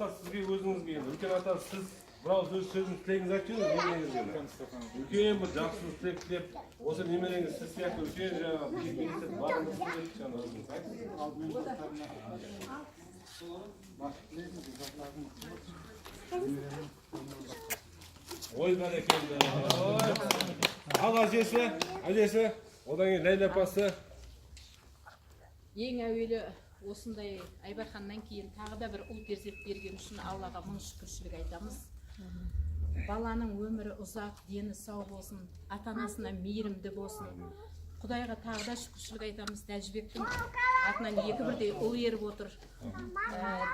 Sizga o'zingizga endi ulkan ota siz birov so'zini tilagingizni aytdingiz, ulkan bir yaxshilik tilab deb o'sha nemangiz siz siyaqi ulkan Oy barakallah. Al ajesi, odan keyin Layla apasi. Ең әуелі осындай Айбарханнан кейін тағы да бір ұл перзент берген үшін Аллаға мың шүкіршілік айтамыз. Баланың өмірі ұзақ, дені сау болсын, ата-анасына мейірімді болсын. Құдайға тағы да шүкіршілік айтамыз. Тәжібектің артынан екі бірдей ұл еріп отыр.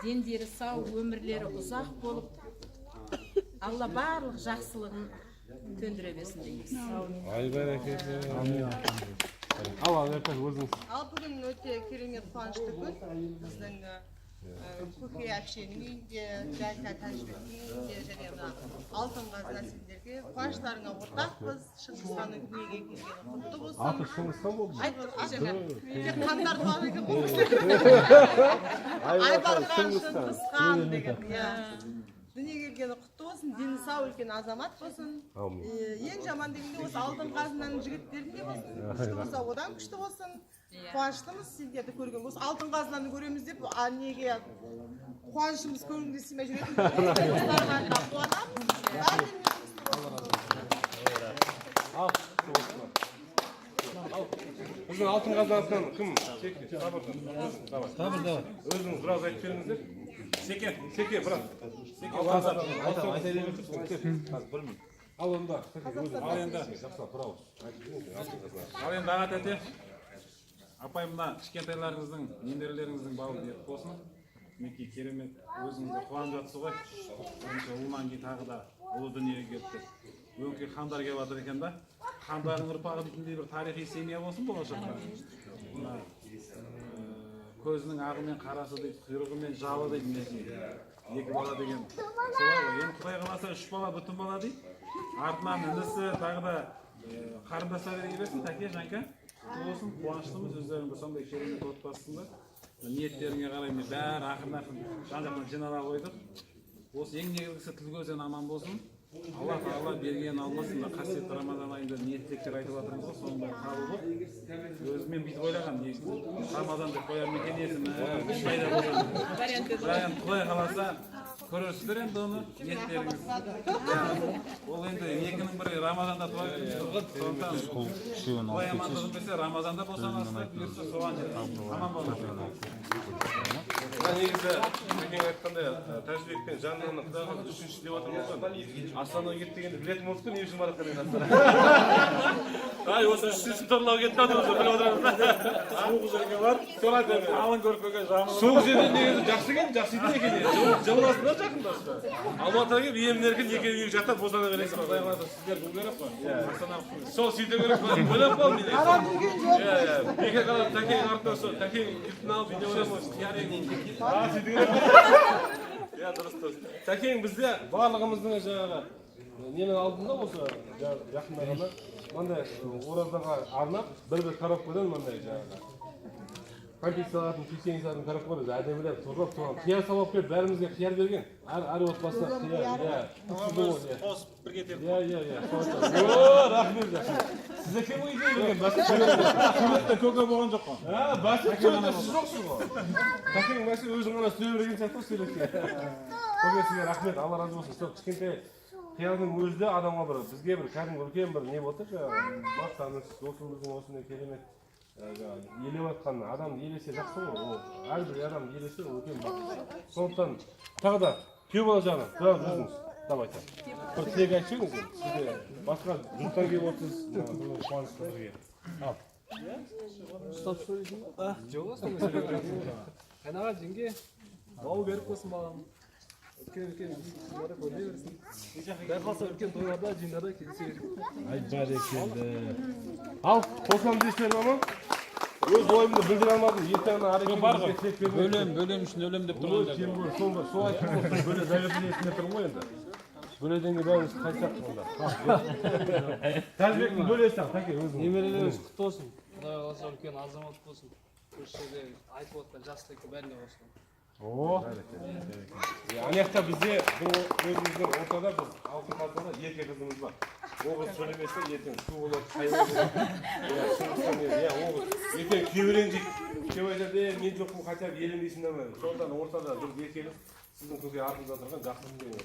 Дендері сау, өмірлері ұзақ болып, Алла барлық жақсылығын төндіре берсін дейміз. Ай бәрекелді. Al bugün öte керемет қуанышты күн. Біздің Көке әпшенің үйінде, Жайка Тәжібектің үйінде және алтын қаз нәсілдерге қуаныштарыңа ортақпыз. Шыңғысханның дүниеге келгені құтты болсын. Аты Шыңғысхан болды. Тек қандар туады екен бұл Айбархан Шыңғысхан деген. Дүниеге келгені құтты болсын, дені сау үлкен азамат болсын. Ең жаман дегенде осы алтын қазынан жігіттерінде болсын. Күшті болса одан күшті болсын. Қуаныштымыз сендерді көрген болсын. Алтын қазынан көреміз деп, неге қуанышымыз көрінге симей жүретін. Достарына қуанамыз. Біздің алтын қазанатынан кім? Сабыр. Өзіңіз біраз айтып беріңіздер. Секе, брат. Ал онда. Ал енді аға тәте, апай мына кішкентайларыңыздың, немерелеріңіздің балы беріп болсын. Мінекей керемет өзіңізді қуанып жатсыз ғой. Бірінші ұлынан кейін тағы да ұлы дүниеге келіпті. Өңкей хандар келіп жатыр екен да. Хандардың ұрпағы дейтіндей бір тарихи семья болсын болашақта. Көзінің ағы мен қарасы дейді, құйрығы мен жалы дейді мінекей. Екі бала деген солай ғой. Енді Құдай қаласа 3 бала бүтін бала дейді. Артынан інісі тағы да қарындастар бере берсін, тәке, Жанка. Болсын, қуаныштымыз, өздеріңді сондай керемет отбасысында. Ниеттеріңе қарай бәрі ақырын жан-жақтан жинала қойдық. Осы ең негізгісі тіл көзден аман болсын. Алла Тағала берген алмасын да қасиетті Рамазан айында ниеттіктер айтып жатырмыз ғой, соның бәрі қабыл болып. Өзімен бүйтіп ойлаған, Рамазан деп қояр ма екен есімі, пайда болады. Құдай қаласа көресіздер енді оны, ниеттеріңіз. Ол енді екінің бірі Рамазанда туады. Сондықтан Құдай амандығын берсе, Рамазанда босанасыздар, бұйырса соған аман болыңыздар. Негізі, Көкең айтқандай, Тәжібекпен жанынан құдайға үшінші деп отырмыз ғой. Астанаға кетті дегенде білетін болдық не үшін барып қалайын Астана. Ай, осы үшінші торлауға кетті отырмыз, біліп отырмыз. Суық жерге бар, қалың көрпеге жамылып. Суық жерден негізі жақсы екен, жақсы екен екен. Жылыласында жақындасында. Алматыға келіп емін-еркін екі жақтап босана бересің. Құдай қаласа сіздер бұл керек қой. Сол сөйте керек қой. Ойлап қал мен. Беке қалап Тәкең артынан сол Тәкең кілтін алып үйде ойламыз. Сөйте керек. Я дұрыс. Тәкең бізде барлығымыздың жаңағы ненің алдында осы жақында ғана мындай оразаға арнап бір-бір коробкадан мындай жаңағы компьютер салатын, печенье салатын коробкалар әдемілеп торлап тұрған қияр салып келіп бәрімізге қияр берген. Әр отбасына қияр. Қосып бірге теріп. Рахмет. Сіз кім үйде берген? Суретте көке болған жоқ қой. Басып сөйлетте сіз жоқсыз ғой. Тәкең мәсі өзің ғана сөйлей берген сияқты сөйлетке. Көке сізге рахмет, Алла разы болсын. Сол кішкентай қиялдың өзі де адамға бір, бізге бір кәдімгі үлкен бір не болды жаңағы мақтаныш, досымыздың осындай керемет елеп жатқан адамды елесе жақсы ғой. Әрбір адамды елесе үлкен бақыт. Сондықтан тағы да күйеу бала жағынан біраз өзіңіз давайте бір тілек айтып жіберіңіз. Сізде басқа жұрттан келіп отырсыз, қуанышты бірге. Ал. Ұстап сөйлейсің ба? Жоқ, сондай сөйлей бересің. Қайнаға жеңге бау беріп қойсын балам. Үлкен жиындары көрмей берсін. Бәрі қалса үлкен тойларда, жиындарда келсе берсін. Ай бәрекелді. Ал, қосыламыз дейсіздер ма? Өз ойымды білдіре алмадым. Ертеңгі әрекетімізге тілек бермейді. Бөлем үшін өлем деп тұрған Сол айтып болсын, бөле заветін есінде тұрмын ғой енді. Бөледен бәріміз қайтсақ онда. Тәжібектің бөлесі ақ, Тәке өзің. Немерелеріңіз құтты болсын. Құдай қаласа үлкен азамат болсын. Осы жерде айтып отқан жастыққа бәріне болсын. Anaqda bizde bu özümüzden ortada biz altın kalkada erkek kızımız var. O kız söylemese yetin şu olur kaybolur. Ya o yetin kevrenecek. Kevrenecek men жоқпын хотя бы елім дейсіңдер ме? Сондан ортада бір еркек sizin kızga артыңызда тұрған жақсы деген.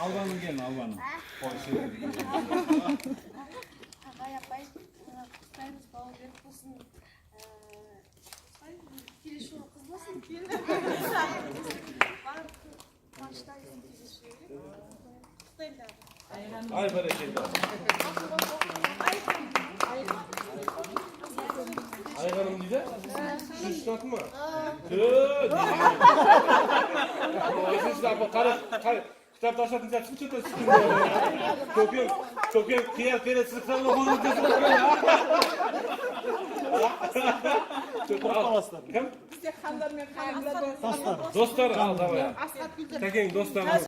Албаның келін, албаның. Ағай апай, құттықтаймыз, бауы берік болсын. Келесі жолы қыз болсын. Барып қуаныштайсың келесі жолы. Құттықтаймын. Ay бәрекелді. Ayğanım дейді? Сіз ұстатын ма? Kitap taşlatın zaten çıktı. Köken kıyar kere sıksanla olur desin. Kim? Dostlar al tamam. Tekin dostlar.